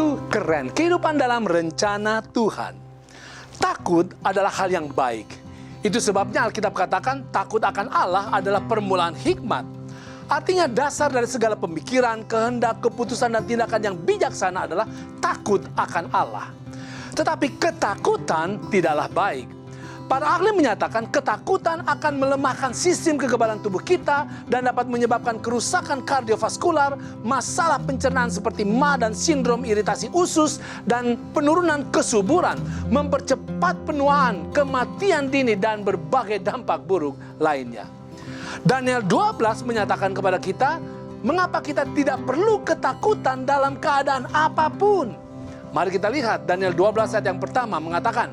Itu keren, kehidupan dalam rencana Tuhan. Takut adalah hal yang baik. Itu sebabnya Alkitab katakan takut akan Allah adalah permulaan hikmat. Artinya dasar dari segala pemikiran, kehendak, keputusan, dan tindakan yang bijaksana adalah takut akan Allah. Tetapi ketakutan tidaklah baik. Para ahli menyatakan ketakutan akan melemahkan sistem kekebalan tubuh kita dan dapat menyebabkan kerusakan kardiovaskular, masalah pencernaan seperti MA dan sindrom iritasi usus, dan penurunan kesuburan, mempercepat penuaan, kematian dini, dan berbagai dampak buruk lainnya. Daniel 12 menyatakan kepada kita, mengapa kita tidak perlu ketakutan dalam keadaan apapun. Mari kita lihat Daniel 12 ayat yang pertama mengatakan,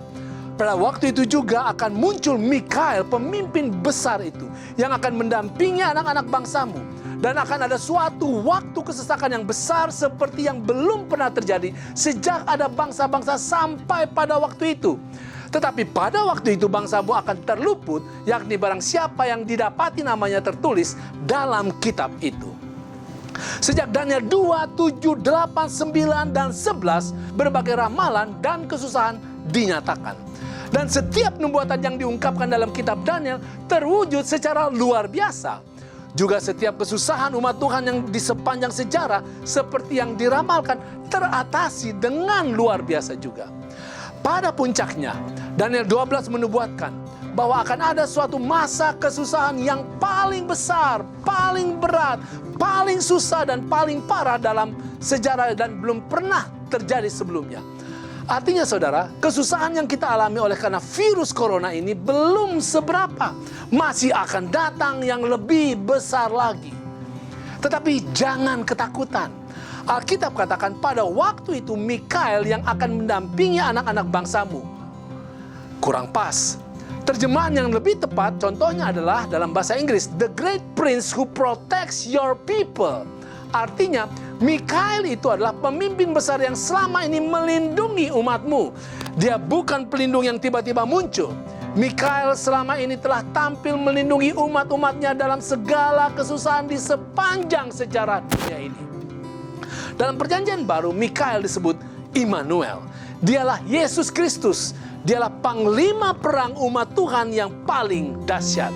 pada waktu itu juga akan muncul Mikael, pemimpin besar itu, yang akan mendampingi anak-anak bangsamu. Dan akan ada suatu waktu kesesakan yang besar seperti yang belum pernah terjadi sejak ada bangsa-bangsa sampai pada waktu itu. Tetapi pada waktu itu bangsamu akan terluput, yakni barang siapa yang didapati namanya tertulis dalam kitab itu. Sejak Daniel 2, 7, 8, 9, dan 11, berbagai ramalan dan kesusahan dinyatakan. Dan setiap nubuatan yang diungkapkan dalam kitab Daniel terwujud secara luar biasa. Juga setiap kesusahan umat Tuhan yang di sepanjang sejarah seperti yang diramalkan teratasi dengan luar biasa juga. Pada puncaknya, Daniel 12 menubuatkan bahwa akan ada suatu masa kesusahan yang paling besar, paling berat, paling susah, dan paling parah dalam sejarah dan belum pernah terjadi sebelumnya. Artinya saudara, kesusahan yang kita alami oleh karena virus corona ini belum seberapa. Masih akan datang yang lebih besar lagi. Tetapi jangan ketakutan. Alkitab katakan pada waktu itu Mikael yang akan mendampingi anak-anak bangsamu. Kurang pas. Terjemahan yang lebih tepat contohnya adalah dalam bahasa Inggris, The Great Prince who protects your people. Artinya, Mikael itu adalah pemimpin besar yang selama ini melindungi umatmu. Dia bukan pelindung yang tiba-tiba muncul. Mikael selama ini telah tampil melindungi umat-umatnya dalam segala kesusahan di sepanjang sejarah dunia ini. Dalam perjanjian baru, Mikael disebut Immanuel. Dialah Yesus Kristus. Dialah panglima perang umat Tuhan yang paling dahsyat.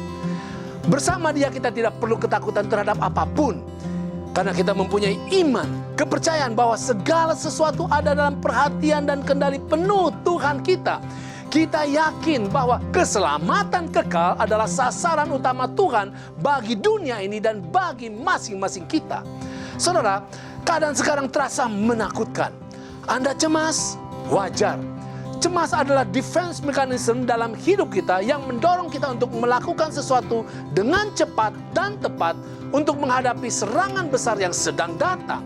Bersama dia kita tidak perlu ketakutan terhadap apapun. Karena kita mempunyai iman, kepercayaan bahwa segala sesuatu ada dalam perhatian dan kendali penuh Tuhan kita. Kita yakin bahwa keselamatan kekal adalah sasaran utama Tuhan bagi dunia ini dan bagi masing-masing kita. Saudara, keadaan sekarang terasa menakutkan. Anda cemas? Wajar. Cemas adalah defense mechanism dalam hidup kita yang mendorong kita untuk melakukan sesuatu dengan cepat dan tepat untuk menghadapi serangan besar yang sedang datang.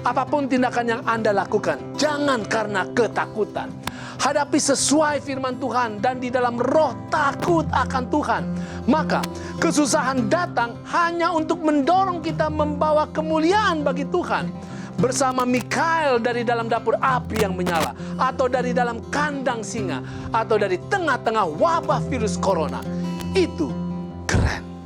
Apapun tindakan yang Anda lakukan, jangan karena ketakutan. Hadapi sesuai firman Tuhan dan di dalam roh takut akan Tuhan. Maka kesusahan datang hanya untuk mendorong kita membawa kemuliaan bagi Tuhan. Bersama Mikael dari dalam dapur api yang menyala, atau dari dalam kandang singa, atau dari tengah-tengah wabah virus corona. Itu keren.